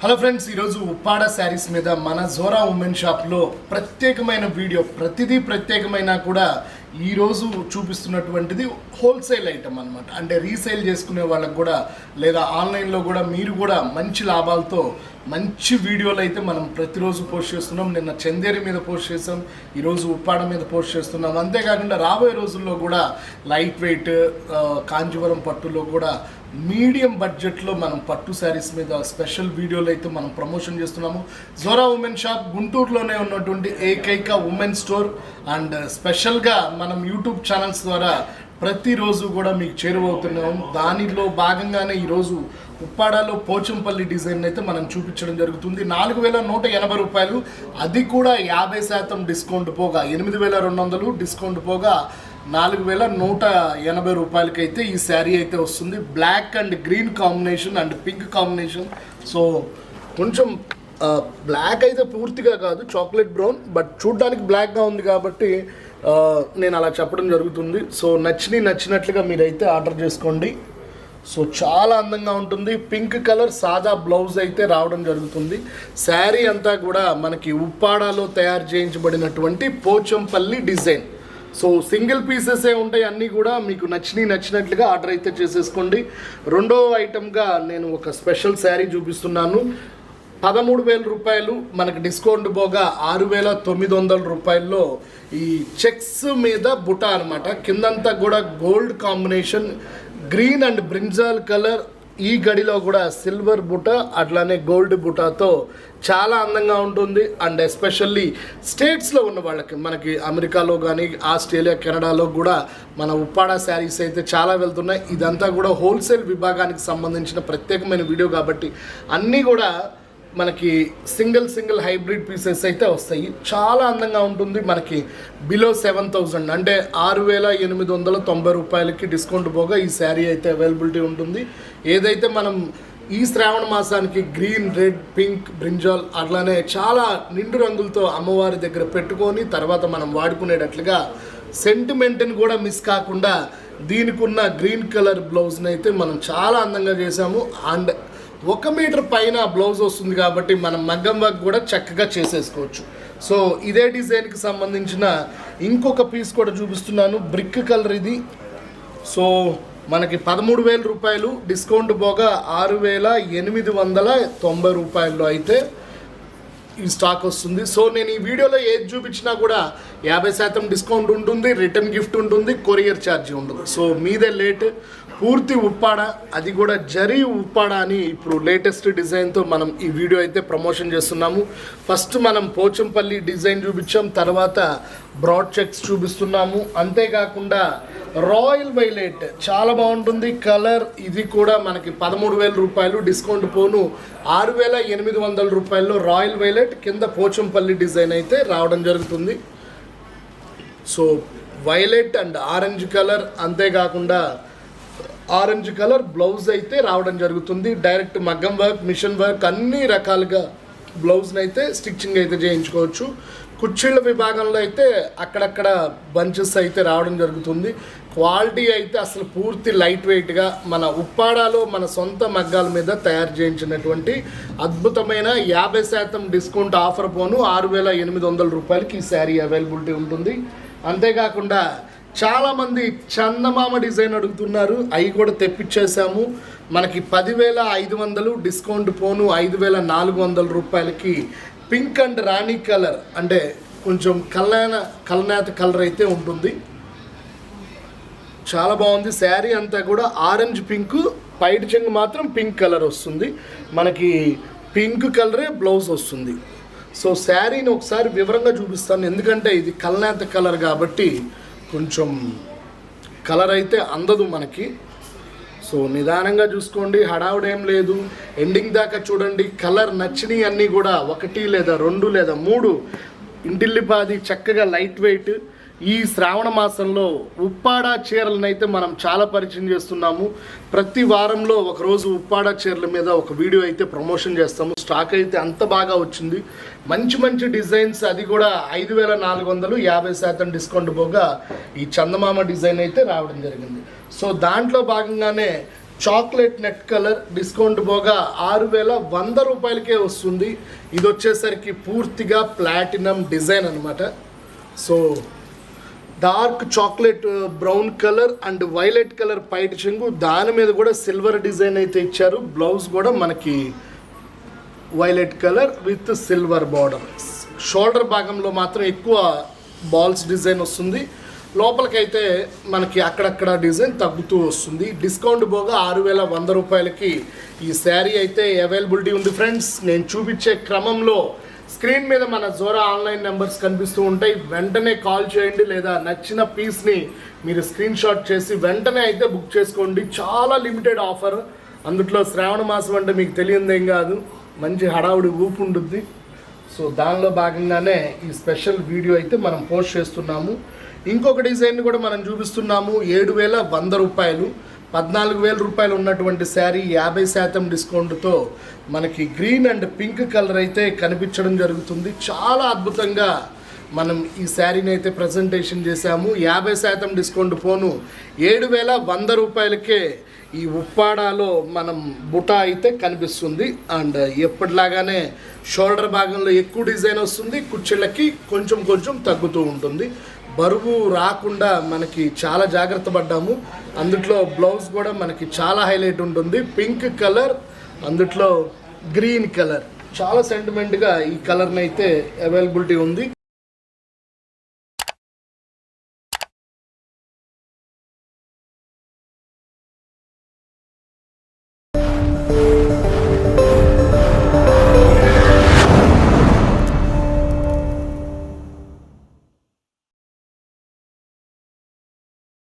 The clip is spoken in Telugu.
హలో ఫ్రెండ్స్, ఈరోజు ఉప్పాడ శారీస్ మీద మన జోరా ఉమెన్ షాప్లో ప్రత్యేకమైన వీడియో. ప్రతిదీ ప్రత్యేకమైన కూడా ఈరోజు చూపిస్తున్నటువంటిది హోల్సేల్ ఐటమ్ అనమాట. అంటే రీసేల్ చేసుకునే వాళ్ళకు కూడా లేదా ఆన్లైన్లో కూడా మీరు కూడా మంచి లాభాలతో మంచి వీడియోలు అయితే మనం ప్రతిరోజు పోస్ట్ చేస్తున్నాం. నిన్న చందేరి మీద పోస్ట్ చేసాం, ఈరోజు ఉప్పాడ మీద పోస్ట్ చేస్తున్నాం. అంతేకాకుండా రాబోయే రోజుల్లో కూడా లైట్ వెయిట్ కాంజీవరం పట్టులో కూడా మీడియం బడ్జెట్లో మనం పట్టు శారీస్ మీద స్పెషల్ వీడియోలు అయితే మనం ప్రమోషన్ చేస్తున్నాము. జోరా ఉమెన్ షాప్ గుంటూరులోనే ఉన్నటువంటి ఏకైక ఉమెన్ స్టోర్. అండ్ స్పెషల్గా మనం యూట్యూబ్ ఛానల్స్ ద్వారా ప్రతిరోజు కూడా మీకు చేరువవుతున్నాం. దానిలో భాగంగానే ఈరోజు ఉప్పాడలో పోచంపల్లి డిజైన్ అయితే మనం చూపించడం జరుగుతుంది. 4,180 రూపాయలు, అది కూడా 50% డిస్కౌంట్ పోగా 8,200 డిస్కౌంట్ పోగా 4,180 రూపాయలకైతే ఈ శారీ అయితే వస్తుంది. Black and green combination and pink combination. So కొంచెం బ్లాక్ అయితే పూర్తిగా కాదు, చాక్లెట్ బ్రౌన్, బట్ చూడ్డానికి బ్లాక్గా ఉంది కాబట్టి నేను అలా చెప్పడం జరుగుతుంది. సో నచ్చినట్లుగా మీరైతే ఆర్డర్ చేసుకోండి. సో చాలా అందంగా ఉంటుంది. పింక్ కలర్ సాదా బ్లౌజ్ అయితే రావడం జరుగుతుంది. శారీ అంతా కూడా మనకి ఉప్పాడలో తయారు చేయించబడినటువంటి పోచంపల్లి డిజైన్. సో సింగిల్ పీసెసే ఉంటాయి, అన్నీ కూడా మీకు నచ్చినట్లుగా ఆర్డర్ అయితే చేసేసుకోండి. రెండో ఐటమ్గా నేను ఒక స్పెషల్ శారీ చూపిస్తున్నాను. 13,000 రూపాయలు మనకి డిస్కౌంట్ పోగా 6,900 రూపాయల్లో ఈ చెక్స్ మీద బుటా అనమాట. కిందంతా కూడా gold combination, green and brinjal colour, ఈ గడిలో కూడా సిల్వర్ బుట్ట అట్లానే గోల్డ్ బుటాతో చాలా అందంగా ఉంటుంది. అండ్ ఎస్పెషల్లీ స్టేట్స్లో ఉన్న వాళ్ళకి, మనకి అమెరికాలో కానీ ఆస్ట్రేలియా కెనడాలో కూడా మన ఉప్పాడ శారీస్ అయితే చాలా వెళ్తున్నాయి. ఇదంతా కూడా హోల్సేల్ విభాగానికి సంబంధించిన ప్రత్యేకమైన వీడియో కాబట్టి అన్నీ కూడా మనకి సింగిల్ హైబ్రిడ్ పీసెస్ అయితే వస్తాయి. చాలా అందంగా ఉంటుంది. మనకి బిలో 7,000 అంటే 6,890 రూపాయలకి డిస్కౌంట్ పోగా ఈ శారీ అయితే అవైలబిలిటీ ఉంటుంది. ఏదైతే మనం ఈ శ్రావణ మాసానికి గ్రీన్, రెడ్, పింక్, బ్రింజాల్ అట్లానే చాలా నిండు రంగులతో అమ్మవారి దగ్గర పెట్టుకొని తర్వాత మనం వాడుకునేటట్లుగా సెంటిమెంట్ని కూడా మిస్ కాకుండా దీనికి ఉన్న గ్రీన్ కలర్ బ్లౌజ్ని అయితే మనం చాలా అందంగా చేసాము. అండ్ 1 మీటర్ పైన బ్లౌజ్ వస్తుంది కాబట్టి మనం మగ్గం వర్క్ కూడా చక్కగా చేసేసుకోవచ్చు. సో ఇదే డిజైన్కి సంబంధించిన ఇంకొక పీస్ కూడా చూపిస్తున్నాను. బ్రిక్ కలర్ ఇది. సో మనకి 13,000 రూపాయలు డిస్కౌంట్ పోగా 6,890 రూపాయల్లో అయితే ఈ స్టాక్ వస్తుంది. సో నేను ఈ వీడియోలో ఏది చూపించినా కూడా 50% డిస్కౌంట్ ఉంటుంది, రిటర్న్ గిఫ్ట్ ఉంటుంది, కొరియర్ ఛార్జీ ఉంటుంది. సో మీదే లేట్ పూర్తి ఉప్పాడ, అది కూడా జరీ ఉప్పాడ అని ఇప్పుడు లేటెస్ట్ డిజైన్తో మనం ఈ వీడియో అయితే ప్రమోషన్ చేస్తున్నాము. ఫస్ట్ మనం పోచంపల్లి డిజైన్ చూపించాం, తర్వాత బ్రాడ్ చెక్స్ చూపిస్తున్నాము. అంతేకాకుండా రాయల్ వైలెట్ చాలా బాగుంటుంది కలర్. ఇది కూడా మనకి 13,000 రూపాయలు డిస్కౌంట్ పోను 6,800 రూపాయల్లో రాయల్ వైలెట్ కింద పోచంపల్లి డిజైన్ అయితే రావడం జరుగుతుంది. So violet and orange colour, అంతేకాకుండా ఆరెంజ్ కలర్ బ్లౌజ్ అయితే రావడం జరుగుతుంది. డైరెక్ట్ మగ్గం వర్క్, మిషన్ వర్క్ అన్ని రకాలుగా బ్లౌజ్ని అయితే స్టిచ్చింగ్ అయితే చేయించుకోవచ్చు. కుర్చీళ్ళ విభాగంలో అయితే అక్కడక్కడ బంచెస్ అయితే రావడం జరుగుతుంది. క్వాలిటీ అయితే అసలు పూర్తి లైట్ వెయిట్గా మన ఉప్పాడలో మన సొంత మగ్గాల మీద తయారు చేయించినటువంటి అద్భుతమైన 50% డిస్కౌంట్ ఆఫర్ పోను 6,800 రూపాయలకి ఈ శారీ అవైలబిలిటీ ఉంటుంది. అంతేకాకుండా చాలామంది చందమామ డిజైన్ అడుగుతున్నారు, అవి కూడా తెప్పించేసాము. మనకి 10,500 డిస్కౌంట్ పోను 5,400 రూపాయలకి పింక్ అండ్ రాణి కలర్, అంటే కొంచెం కల్నేత కలర్ అయితే ఉంటుంది. చాలా బాగుంది. శారీ అంతా కూడా ఆరెంజ్ పింక్, పైట్ చెంగు మాత్రం పింక్ కలర్ వస్తుంది. మనకి పింక్ కలరే బ్లౌజ్ వస్తుంది. సో శారీని ఒకసారి వివరంగా చూపిస్తాను, ఎందుకంటే ఇది కల్నేత కలర్ కాబట్టి కొంచెం కలర్ అయితే అందదు మనకి. సో నిదానంగా చూసుకోండి, హడావుడేం లేదు. ఎండింగ్ దాకా చూడండి. కలర్ నచ్చినవి అన్నీ కూడా 1 లేదా 2 లేదా 3 ఇంటిల్లిపాది చక్కగా లైట్ వెయిట్. ఈ శ్రావణ మాసంలో ఉప్పాడ చీరలను అయితే మనం చాలా పరిచయం చేస్తున్నాము. ప్రతి వారంలో ఒకరోజు ఉప్పాడ చీరల మీద ఒక వీడియో అయితే ప్రమోషన్ చేస్తాము. స్టాక్ అయితే అంత బాగా వచ్చింది. మంచి డిజైన్స్, అది కూడా 5,400 50% డిస్కౌంట్ పోగా ఈ చందమామ డిజైన్ అయితే రావడం జరిగింది. సో దాంట్లో భాగంగానే చాక్లెట్ నెట్ కలర్ డిస్కౌంట్ పోగా 6,100 రూపాయలకే వస్తుంది. ఇది వచ్చేసరికి పూర్తిగా ప్లాటినం డిజైన్ అనమాట. So dark chocolate brown colour and violet colour పైట చెంగు, దాని మీద కూడా సిల్వర్ డిజైన్ అయితే ఇచ్చారు. బ్లౌజ్ కూడా మనకి violet colour with silver border. Shoulder భాగంలో మాత్రం ఎక్కువ బాల్స్ డిజైన్ వస్తుంది, లోపలికైతే మనకి అక్కడక్కడ డిజైన్ తగ్గుతూ వస్తుంది. డిస్కౌంట్ పోగా 6,100 రూపాయలకి ఈ శారీ అయితే అవైలబిలిటీ ఉంది ఫ్రెండ్స్. నేను చూపించే క్రమంలో స్క్రీన్ మీద మన జోరా ఆన్లైన్ నెంబర్స్ కనిపిస్తూ ఉంటాయి. వెంటనే కాల్ చేయండి, లేదా నచ్చిన పీస్ని మీరు స్క్రీన్ షాట్ చేసి వెంటనే అయితే బుక్ చేసుకోండి. చాలా లిమిటెడ్ ఆఫర్. అందుట్లో శ్రావణ మాసం అంటే మీకు తెలియదేం కాదు, మంచి హడావుడి ఊపు ఉంటుంది. సో దానిలో భాగంగానే ఈ స్పెషల్ వీడియో అయితే మనం పోస్ట్ చేస్తున్నాము. ఇంకొక డిజైన్ కూడా మనం చూపిస్తున్నాము. 7,100 రూపాయలు, 14,000 రూపాయలు ఉన్నటువంటి శారీ 50% డిస్కౌంట్తో మనకి గ్రీన్ అండ్ పింక్ కలర్ అయితే కనిపించడం జరుగుతుంది. చాలా అద్భుతంగా మనం ఈ శారీని అయితే ప్రజెంటేషన్ చేశాము. 50% డిస్కౌంట్ పోను 7,100 రూపాయలకే ఈ ఉప్పాడాలో మనం బుటా అయితే కనిపిస్తుంది. అండ్ ఎప్పటిలాగానే షోల్డర్ భాగంలో ఎక్కువ డిజైన్ వస్తుంది, కుర్చీలకి కొంచెం కొంచెం తగ్గుతూ ఉంటుంది. బరువు రాకుండా మనకి చాలా జాగ్రత్త పడ్డాము. అందుట్లో బ్లౌజ్ కూడా మనకి చాలా హైలైట్ ఉంటుంది. పింక్ కలర్, అందుట్లో గ్రీన్ కలర్, చాలా సెంటిమెంట్గా ఈ కలర్ని అయితే అవైలబిలిటీ ఉంది.